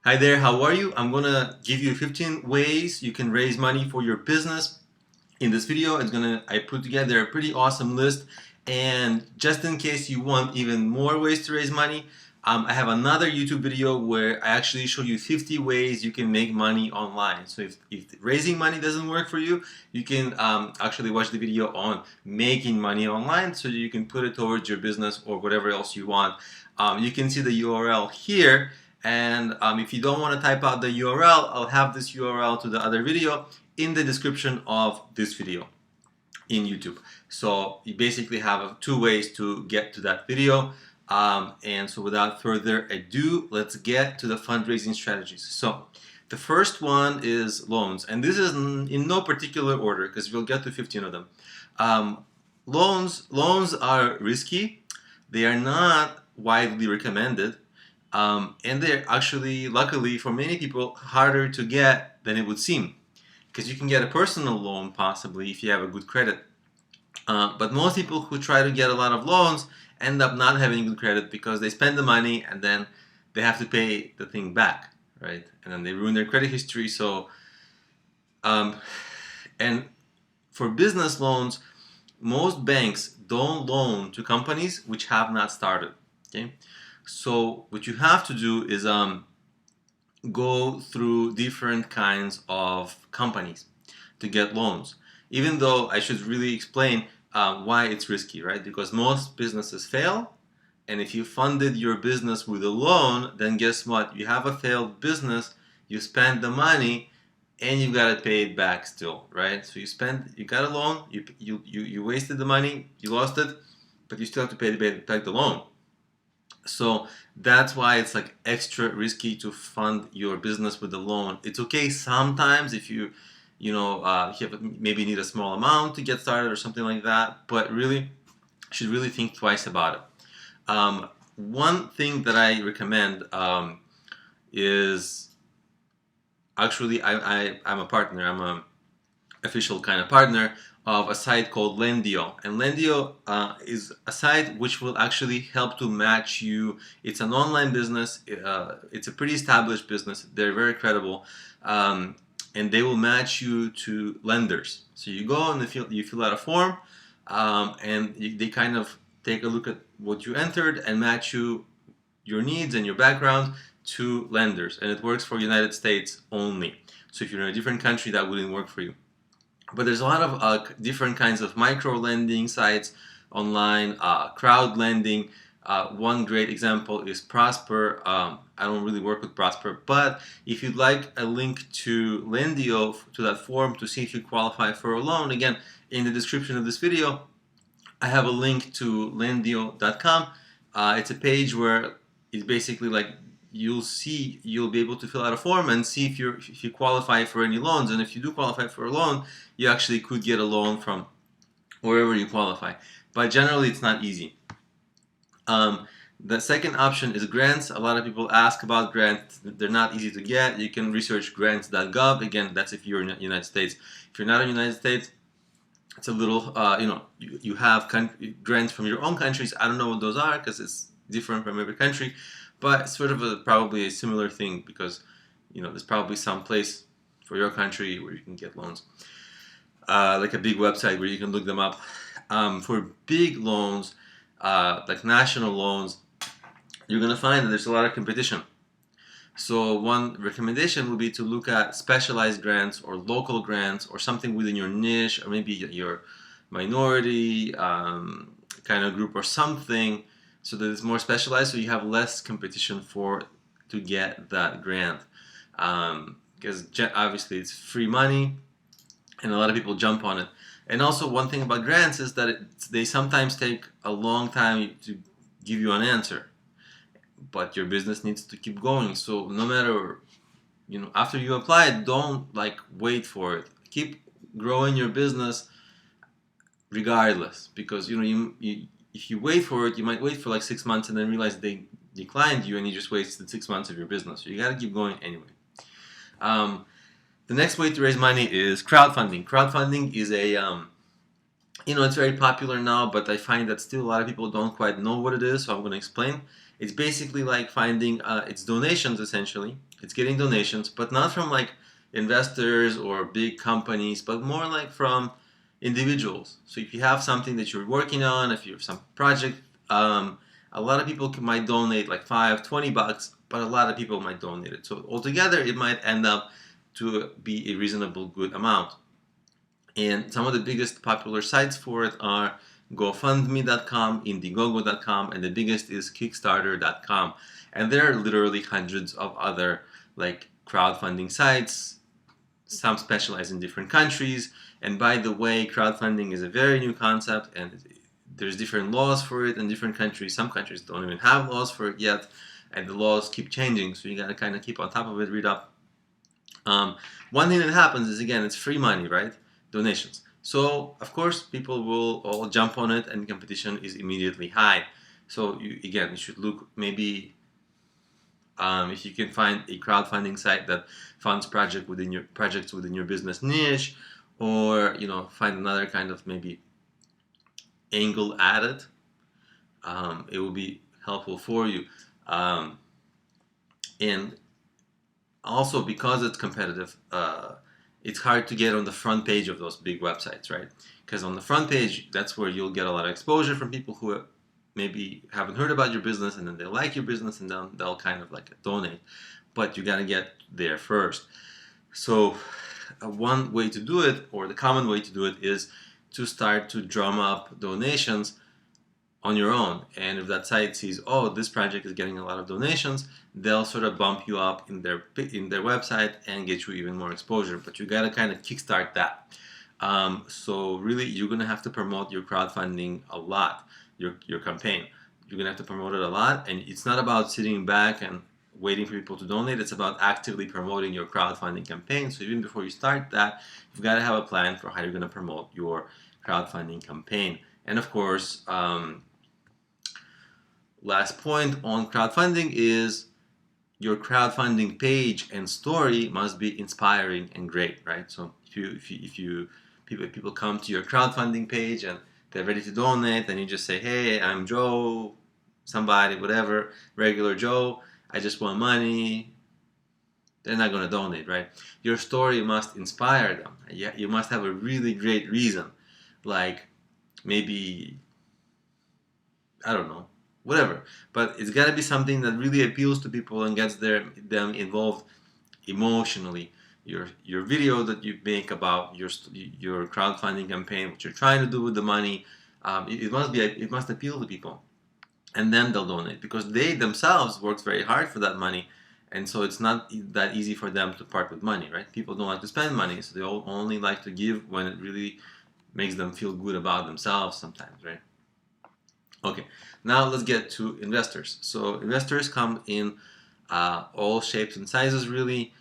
Hi there, how are you? I'm gonna give you 15 ways you can raise money for your business. In this video, I put together a pretty awesome list, and just in case you want even more ways to raise money, I have another YouTube video where I actually show you 50 ways you can make money online. So if raising money doesn't work for you, you can actually watch the video on making money online so you can put it towards your business or whatever else you want. You can see the URL here. And if you don't want to type out the URL, I'll have this URL to the other video in the description of this video in YouTube. So you basically have two ways to get to that video. And so without further ado, let's get to the fundraising strategies. So the first one is loans. And this is in no particular order because we'll get to 15 of them. Loans are risky. They are not widely recommended. And they're actually, luckily for many people, harder to get than it would seem. Because you can get a personal loan possibly if you have a good credit. But most people who try to get a lot of loans end up not having good credit because they spend the money and then they have to pay the thing back, right? And then they ruin their credit history. So, and for business loans, most banks don't loan to companies which have not started, okay? So what you have to do is go through different kinds of companies to get loans. Even though I should really explain why it's risky, right? Because most businesses fail, and if you funded your business with a loan, then guess what? You have a failed business, you spend the money, and you've got to pay it back still, right? So you got a loan, you wasted the money, you lost it, but you still have to pay back the loan. So that's why it's like extra risky to fund your business with a loan. It's okay sometimes if you maybe need a small amount to get started or something like that, but really you should really think twice about it. One thing that I recommend is actually I'm a partner. I'm a official kind of partner of a site called Lendio, and Lendio is a site which will actually help to match you. It's an online business. It's a pretty established business. They're very credible, and they will match you to lenders. So you go and you fill out a form, and they kind of take a look at what you entered and match your needs and your background to lenders, and it works for United States only. So if you're in a different country, that wouldn't work for you. But there's a lot of different kinds of micro lending sites online, crowd lending. One great example is Prosper. I don't really work with Prosper, but if you'd like a link to Lendio, to that form to see if you qualify for a loan, again, in the description of this video, I have a link to lendio.com. It's a page where it's basically like you'll be able to fill out a form and see if you qualify for any loans. And if you do qualify for a loan, you actually could get a loan from wherever you qualify. But generally, it's not easy. The second option is grants. A lot of people ask about grants. They're not easy to get. You can research grants.gov. Again, that's if you're in the United States. If you're not in the United States, it's a little, you have grants from your own countries. I don't know what those are because it's different from every country. But it's sort of probably a similar thing because, there's probably some place for your country where you can get loans. Like a big website where you can look them up. For big loans, like national loans, you're going to find that there's a lot of competition. So one recommendation would be to look at specialized grants or local grants or something within your niche or maybe your minority kind of group or something, so that it's more specialized, so you have less competition to get that grant. Because obviously it's free money, and a lot of people jump on it. And also one thing about grants is that they sometimes take a long time to give you an answer, but your business needs to keep going. So no matter, after you apply it, don't wait for it. Keep growing your business regardless, because if you wait for it, you might wait for like 6 months and then realize they declined you and you just wasted 6 months of your business. So you got to keep going anyway. The next way to raise money is crowdfunding. Crowdfunding is it's very popular now, but I find that still a lot of people don't quite know what it is, so I'm going to explain. It's basically like finding, it's donations essentially. It's getting donations, but not from like investors or big companies, but more like from individuals. So if you have something that you're working on, if you have some project, a lot of people might donate like $5, $20, but a lot of people might donate it. So altogether, it might end up to be a reasonable good amount. And some of the biggest popular sites for it are GoFundMe.com, Indiegogo.com, and the biggest is Kickstarter.com. And there are literally hundreds of other like crowdfunding sites. Some specialize in different countries. And by the way, crowdfunding is a very new concept, and there's different laws for it in different countries. Some countries don't even have laws for it yet, and the laws keep changing. So you got to kind of keep on top of it, read up. One thing that happens is, again, it's free money, right? Donations. So of course people will all jump on it, and competition is immediately high. So you should look maybe if you can find a crowdfunding site that funds projects within your business niche, or find another kind of maybe angle at it. It will be helpful for you, and also because it's competitive. It's hard to get on the front page of those big websites, right? Because on the front page, that's where you'll get a lot of exposure from people who maybe haven't heard about your business, and then they like your business, and then they'll kind of like donate. But you got to get there first. So one way to do it, or the common way to do it, is to start to drum up donations on your own. And if that site sees, oh, this project is getting a lot of donations, they'll sort of bump you up in their website and get you even more exposure. But you gotta kind of kickstart that. So really, you're gonna have to promote your crowdfunding a lot, your campaign. You're gonna have to promote it a lot, and it's not about sitting back and waiting for people to donate. It's about actively promoting your crowdfunding campaign. So even before you start that, you've got to have a plan for how you're gonna promote your crowdfunding campaign. And of course, last point on crowdfunding is your crowdfunding page and story must be inspiring and great, right? So if people come to your crowdfunding page and they're ready to donate, and you just say, hey, I'm Joe, somebody, whatever, regular Joe, I just want money, they're not going to donate, right? Your story must inspire them. You must have a really great reason, like maybe, I don't know, whatever. But it's got to be something that really appeals to people and gets them involved emotionally. Your video that you make about your crowdfunding campaign, what you're trying to do with the money, it must appeal to people, and then they'll donate, because they themselves worked very hard for that money, and so it's not that easy for them to part with money, right? People don't like to spend money, so they only like to give when it really makes them feel good about themselves sometimes, right? Okay, now let's get to investors. So investors come in all shapes and sizes, really.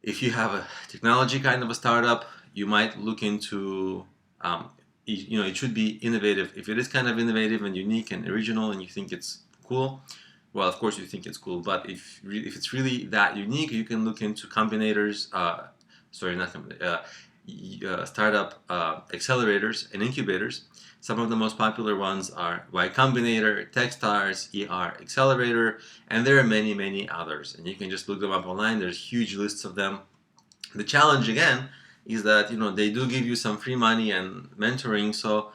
If you have a technology kind of a startup, you might look into, it should be innovative. If it is kind of innovative and unique and original and you think it's cool, well, of course you think it's cool, but if it's really that unique, you can look into combinators, startup accelerators and incubators. Some of the most popular ones are Y Combinator, Techstars, ER Accelerator, and there are many, many others. And you can just look them up online. There's huge lists of them. The challenge, again, is that they do give you some free money and mentoring. So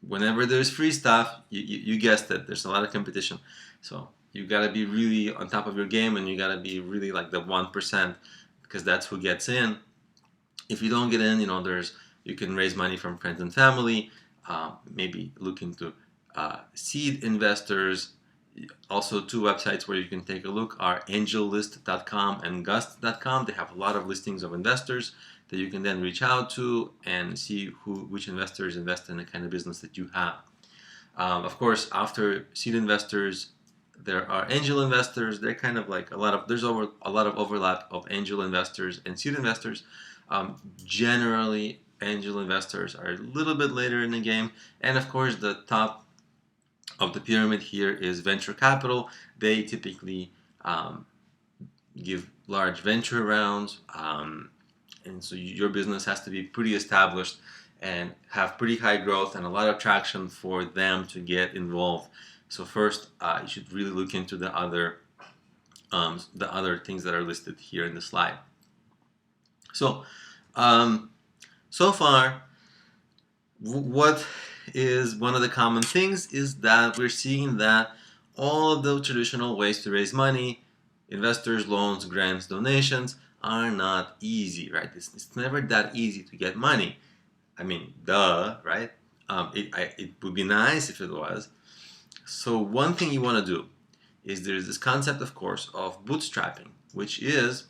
whenever there's free stuff, you guessed it, there's a lot of competition. So you got to be really on top of your game, and you got to be really like the 1%, because that's who gets in. If you don't get in, you can raise money from friends and family, maybe look into seed investors. Also, two websites where you can take a look are angellist.com and gust.com. They have a lot of listings of investors that you can then reach out to and see which investors invest in the kind of business that you have. Of course, after seed investors, there are angel investors. They're kind of like a lot of overlap of angel investors and seed investors. Generally, angel investors are a little bit later in the game, and of course the top of the pyramid here is venture capital. They typically give large venture rounds, and so your business has to be pretty established and have pretty high growth and a lot of traction for them to get involved. So first, you should really look into the other things that are listed here in the slide. So, so far, what is one of the common things is that we're seeing that all of the traditional ways to raise money, investors, loans, grants, donations, are not easy, right? It's never that easy to get money. I mean, duh, right? It would be nice if it was. So one thing you want to do is there's this concept, of course, of bootstrapping, which is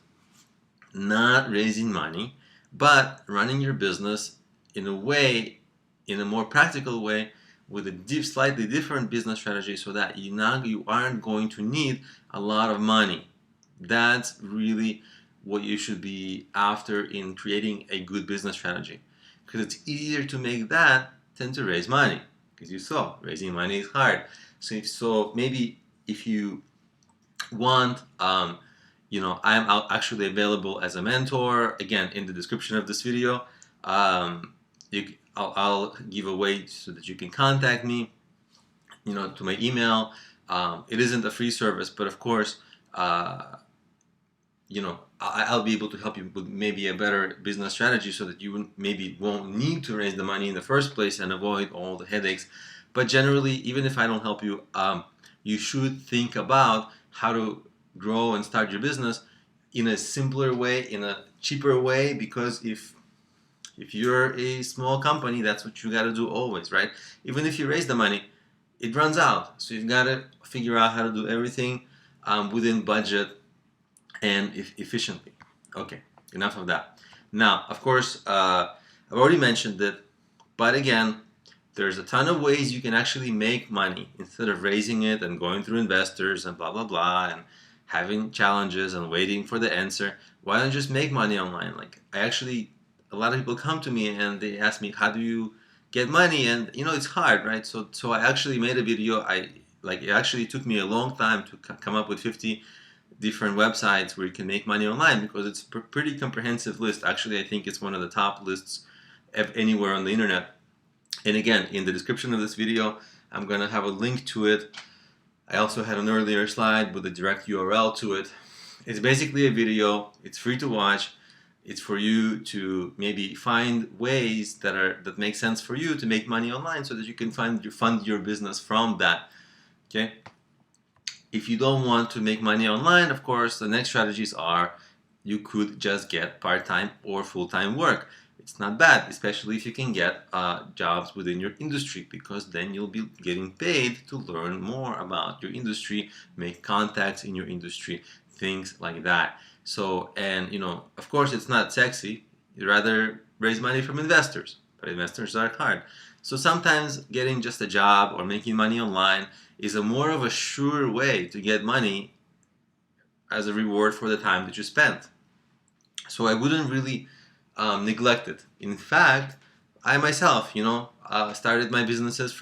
not raising money, but running your business in a way, in a more practical way, with a slightly different business strategy, so that you aren't going to need a lot of money. That's really what you should be after in creating a good business strategy, because it's easier to make that than to raise money, because you saw raising money is hard. So maybe if you want, I'm actually available as a mentor. Again, in the description of this video, I'll give a way so that you can contact me, to my email. It isn't a free service, but of course, I'll be able to help you with maybe a better business strategy, so that you maybe won't need to raise the money in the first place and avoid all the headaches. But generally, even if I don't help you, you should think about how to grow and start your business in a simpler way, in a cheaper way, because if you're a small company, that's what you got to do always, right? Even if you raise the money, it runs out. So you've got to figure out how to do everything within budget and efficiently. Okay, enough of that. Now, of course, I've already mentioned it, but again, there's a ton of ways you can actually make money instead of raising it and going through investors and blah, blah, blah, and having challenges and waiting for the answer. Why don't you just make money online? Like, a lot of people come to me and they ask me, how do you get money? And, it's hard, right? So I actually made a video. It actually took me a long time to come up with 50 different websites where you can make money online, because it's a pretty comprehensive list. Actually, I think it's one of the top lists anywhere on the internet. And again, in the description of this video, I'm going to have a link to it. I also had an earlier slide with a direct URL to it. It's basically a video. It's free to watch. It's for you to maybe find ways that make sense for you to make money online, so that you can fund your business from that. Okay? If you don't want to make money online, of course, the next strategies are you could just get part-time or full-time work. It's not bad, especially if you can get jobs within your industry, because then you'll be getting paid to learn more about your industry, make contacts in your industry, things like that. So, and of course, it's not sexy. You'd rather raise money from investors, but investors are hard. So sometimes getting just a job or making money online is more of a sure way to get money as a reward for the time that you spent. So I wouldn't really neglect it. In fact, I myself, started my businesses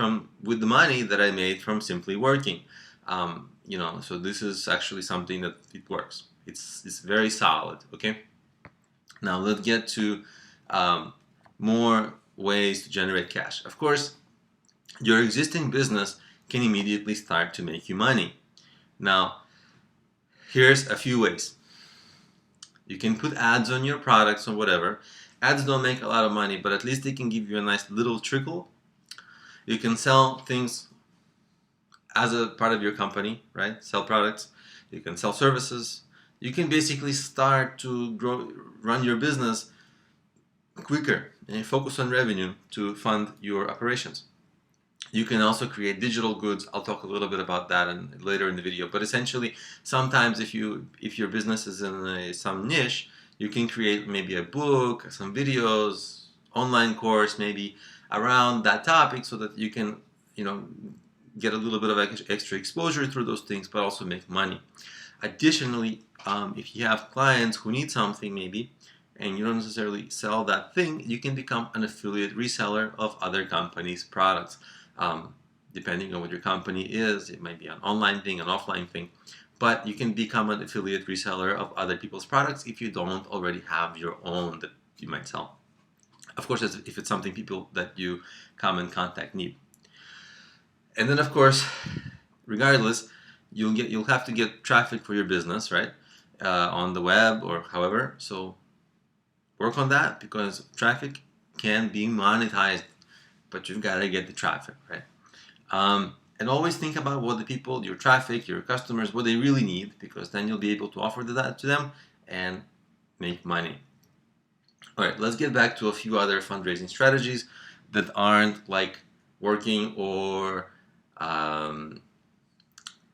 with the money that I made from simply working. So this is actually something that it works. It's very solid. Okay. Now let's get to more ways to generate cash. Of course, your existing business can immediately start to make you money. Now, here's a few ways. You can put ads on your products or whatever. Ads don't make a lot of money, but at least they can give you a nice little trickle. You can sell things as a part of your company, right? Sell products. You can sell services. You can basically start to run your business quicker and focus on revenue to fund your operations. You can also create digital goods. I'll talk a little bit about that later in the video. But essentially, sometimes if your business is in some niche, you can create maybe a book, some videos, online course, maybe around that topic, so that you can, get a little bit of extra exposure through those things, but also make money. Additionally, if you have clients who need something maybe, and you don't necessarily sell that thing, you can become an affiliate reseller of other companies' products. Depending on what your company is, it might be an online thing, an offline thing, but you can become an affiliate reseller of other people's products if you don't already have your own that you might sell. Of course, if it's something people that you come in contact need. And then, of course, regardless, you'll have to get traffic for your business, right? On the web or however. So work on that, because traffic can be monetized, but you've got to get the traffic, right? And always think about what the people, your traffic, your customers, what they really need, because then you'll be able to offer that to them and make money. All right, let's get back to a few other fundraising strategies that aren't like working or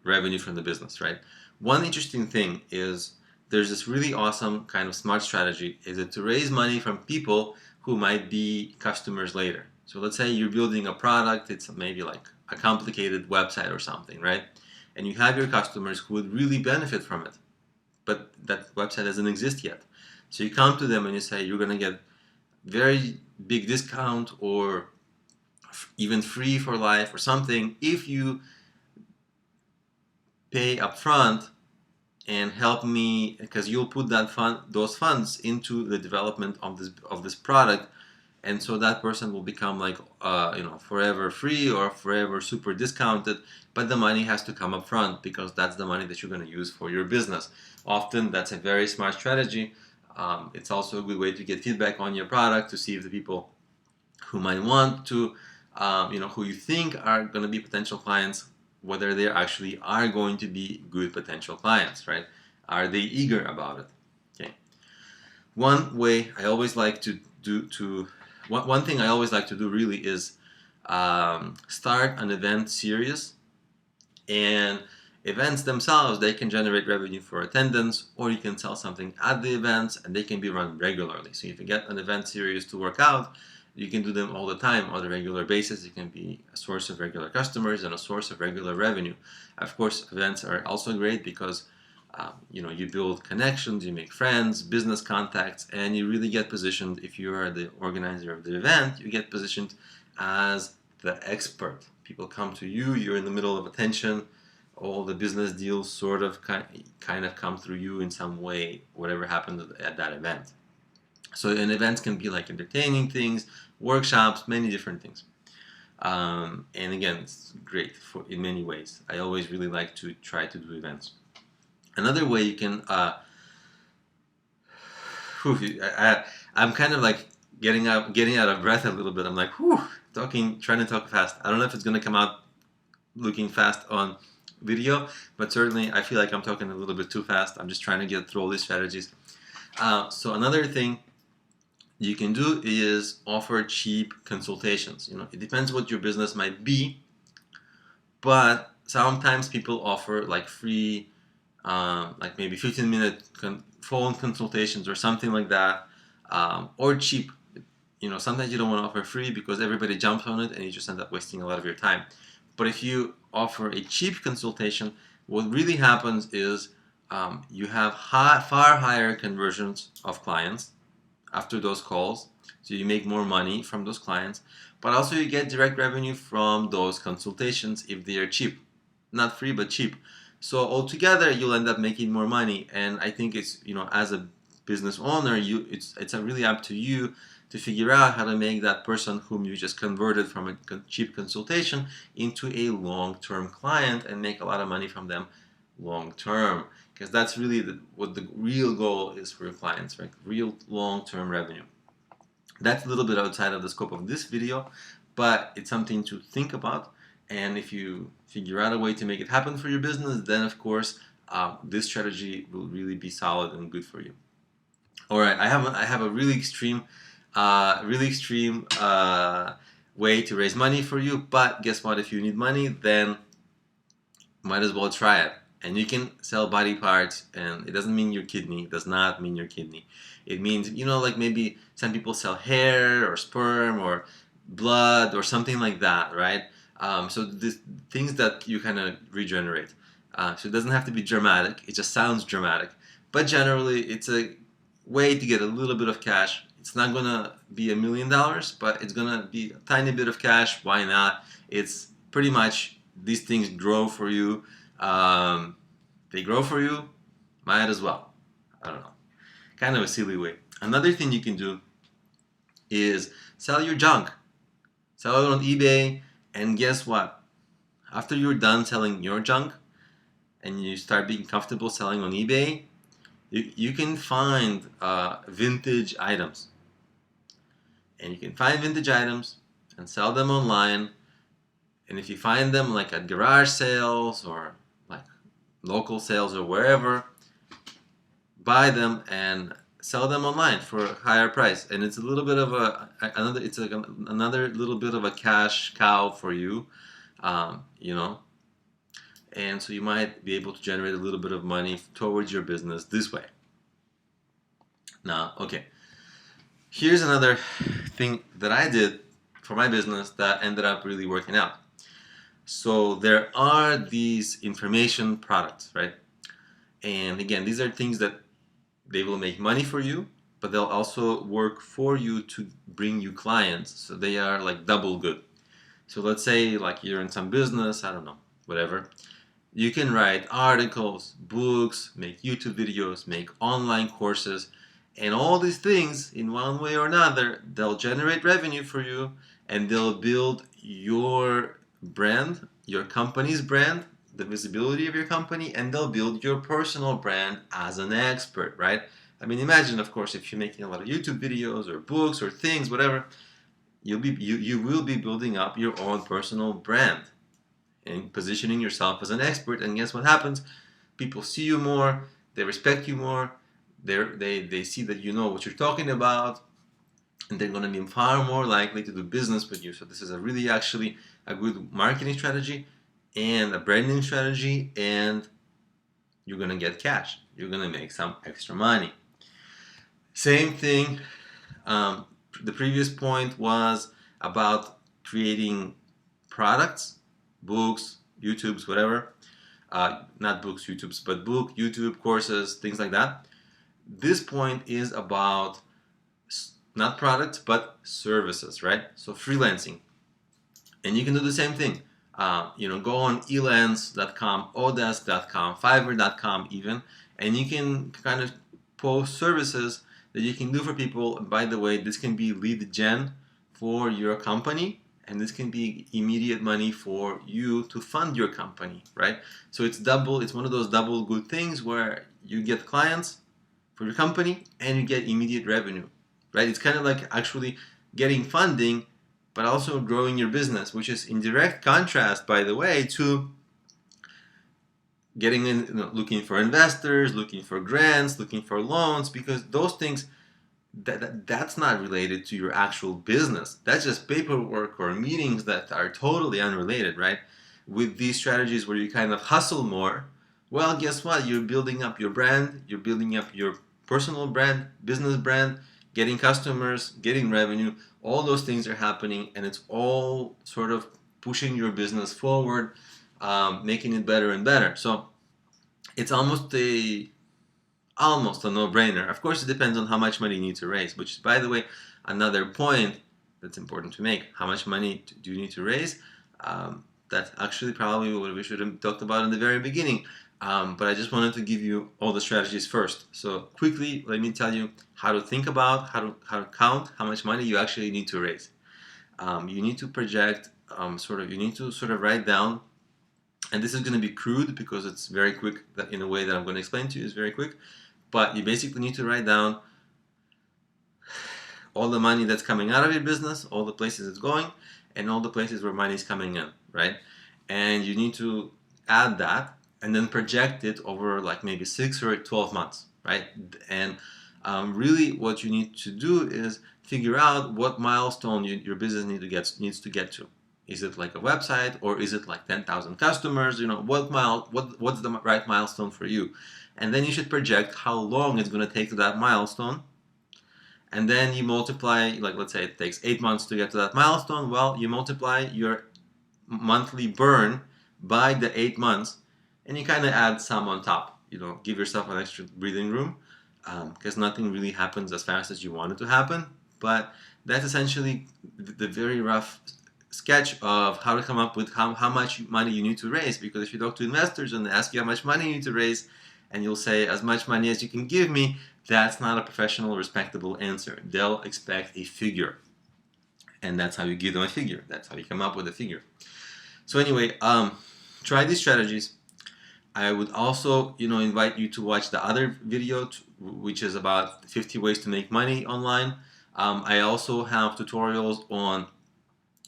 revenue from the business, right? One interesting thing is there's this really awesome kind of smart strategy, is it to raise money from people who might be customers later. So let's say you're building a product, it's maybe like a complicated website or something, right? And you have your customers who would really benefit from it, but that website doesn't exist yet. So you come to them and you say you're going to get very big discount or even free for life or something if you pay upfront and help me, because you'll put those funds into the development of this product, and so that person will become like forever free or forever super discounted, but the money has to come up front because that's the money that you're going to use for your business. Often that's a very smart strategy. It's also a good way to get feedback on your product, to see if the people who might want to who you think are going to be potential clients, whether they actually are going to be good potential clients, right? Are they eager about it? Okay. One way I always like to do one thing I always like to do really is start an event series. And events themselves, they can generate revenue for attendance, or you can sell something at the events, and they can be run regularly. So if you get an event series to work out, you can do them all the time on a regular basis. It can be a source of regular customers and a source of regular revenue. Of course, events are also great because you build connections, you make friends, business contacts, and you really get positioned. If you are the organizer of the event, you get positioned as the expert. People come to you, you're in the middle of attention, all the business deals sort of kind of come through you in some way, whatever happened at that event. So an event can be like entertaining things, workshops, many different things. And again, it's great in many ways. I always really like to try to do events. Another way you can, I'm kind of like getting out of breath a little bit. I'm like, trying to talk fast. I don't know if it's going to come out looking fast on video, but certainly I feel like I'm talking a little bit too fast. I'm just trying to get through all these strategies. So another thing you can do is offer cheap consultations. It depends what your business might be, but sometimes people offer like free, like maybe 15-minute phone consultations or something like that, or cheap. Sometimes you don't want to offer free because everybody jumps on it and you just end up wasting a lot of your time. But if you offer a cheap consultation, what really happens is you have far higher conversions of clients after those calls. So you make more money from those clients, but also you get direct revenue from those consultations if they are cheap. Not free, but cheap. So altogether, you'll end up making more money. And I think it's, as a business owner, it's really up to you to figure out how to make that person whom you just converted from a cheap consultation into a long-term client and make a lot of money from them long-term. Because that's really what the real goal is for your clients, right? Real long-term revenue. That's a little bit outside of the scope of this video, but it's something to think about. And if you figure out a way to make it happen for your business, then of course this strategy will really be solid and good for you. All right, I have a really extreme way to raise money for you. But guess what? If you need money, then might as well try it. And you can sell body parts, and it doesn't mean your kidney. It does not mean your kidney. It means, like maybe some people sell hair or sperm or blood or something like that, right? So these things that you kind of regenerate. So it doesn't have to be dramatic. It just sounds dramatic. But generally, it's a way to get a little bit of cash. It's not going to be $1 million, but it's going to be a tiny bit of cash. Why not? It's pretty much these things grow for you. They grow for you. Might as well. I don't know. Kind of a silly way. Another thing you can do is sell your junk. Sell it on eBay, and guess what? After you're done selling your junk and you start being comfortable selling on eBay, you can find vintage items. And you can find vintage items and sell them online. And if you find them like at garage sales or like local sales or wherever, buy them and sell them online for a higher price. And it's a little bit of another little bit of a cash cow for you, you know. And so you might be able to generate a little bit of money towards your business this way. Now, okay, here's another thing that I did for my business that ended up really working out. So there are these information products, right? And again, these are things that they will make money for you, but they'll also work for you to bring you clients. So they are like double good. So let's say like you're in some business, I don't know, whatever. You can write articles, books, make YouTube videos, make online courses, and all these things in one way or another, they'll generate revenue for you and they'll build your brand, your company's brand, the visibility of your company, and they'll build your personal brand as an expert, right? I mean, imagine, of course, if you're making a lot of YouTube videos or books or things, whatever, you will be building up your own personal brand and positioning yourself as an expert. And guess what happens? People see you more, they respect you more, they see that you know what you're talking about, and they're going to be far more likely to do business with you. So this is a really actually a good marketing strategy and a branding strategy, and you're going to get cash. You're going to make some extra money. Same thing. The previous point was about creating products, books, YouTubes, whatever. Not books, YouTubes, but book, YouTube, courses, things like that. This point is about not products, but services, right? So freelancing. And you can do the same thing. Go on elance.com, odesk.com, fiverr.com even, and you can kind of post services that you can do for people. By the way, this can be lead gen for your company, and this can be immediate money for you to fund your company, right? So it's one of those double good things where you get clients for your company and you get immediate revenue, right? It's kind of like actually getting funding but also growing your business, which is in direct contrast, by the way, to getting in, looking for investors, looking for grants, looking for loans, because those things, that's not related to your actual business. That's just paperwork or meetings that are totally unrelated, right? With these strategies where you kind of hustle more, well, guess what? You're building up your brand, you're building up your personal brand, business brand, getting customers, getting revenue. All those things are happening, and it's all sort of pushing your business forward, making it better and better. So it's almost a no-brainer. Of course, it depends on how much money you need to raise, which is, by the way, another point that's important to make. How much money do you need to raise? That's actually probably what we should have talked about in the very beginning. But I just wanted to give you all the strategies first. So quickly, let me tell you how to think about, how to count how much money you actually need to raise. You need to project, you need to sort of write down, and this is going to be crude because it's very quick, in a way that I'm going to explain to you is very quick, but you basically need to write down all the money that's coming out of your business, all the places it's going, and all the places where money is coming in, right? And you need to add that and then project it over like maybe 6 or 12 months, right? And really what you need to do is figure out what milestone your business needs to get to. Is it like a website, or is it like 10,000 customers? What's the right milestone for you? And then you should project how long it's going to take to that milestone. And then you multiply, like let's say it takes 8 months to get to that milestone. Well, you multiply your monthly burn by the 8 months, and you kind of add some on top. Give yourself an extra breathing room, because nothing really happens as fast as you want it to happen. But that's essentially the very rough sketch of how to come up with how much money you need to raise. Because if you talk to investors and they ask you how much money you need to raise, and you'll say as much money as you can give me, that's not a professional, respectable answer. They'll expect a figure, and that's how you give them a figure. That's how you come up with a figure. So anyway, try these strategies. I would also, invite you to watch the other video, which is about 50 ways to make money online. I also have tutorials on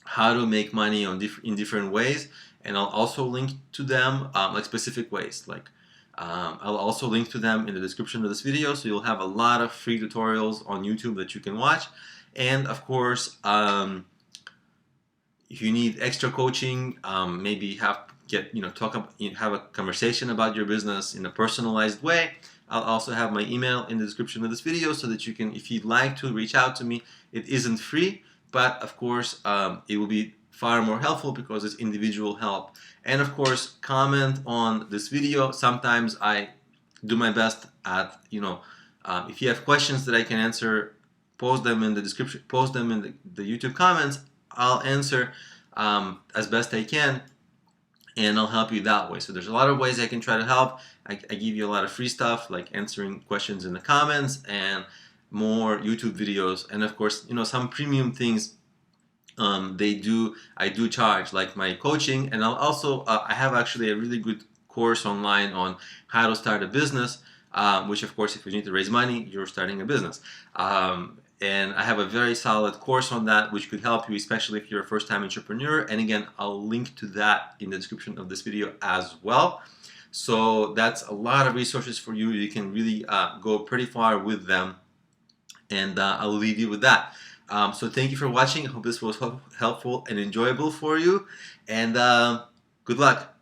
how to make money in different ways, and I'll also link to them, like specific ways. I'll also link to them in the description of this video, so you'll have a lot of free tutorials on YouTube that you can watch. And of course, if you need extra coaching, maybe have a conversation about your business in a personalized way, I'll also have my email in the description of this video, so that you can, if you'd like to, reach out to me. It isn't free, but of course it will be far more helpful because it's individual help. And of course, comment on this video. Sometimes I do my best at, if you have questions that I can answer, post them in the description, post them in the YouTube comments. I'll answer as best I can, and I'll help you that way. So there's a lot of ways I can try to help. I give you a lot of free stuff, like answering questions in the comments and more YouTube videos, and of course, some premium things. I do charge, like my coaching, and I'll also I have actually a really good course online on how to start a business, which of course, if you need to raise money, you're starting a business. And I have a very solid course on that, which could help you, especially if you're a first-time entrepreneur. And again, I'll link to that in the description of this video as well. So that's a lot of resources for you. You can really go pretty far with them. And I'll leave you with that. So thank you for watching. I hope this was helpful and enjoyable for you. And good luck.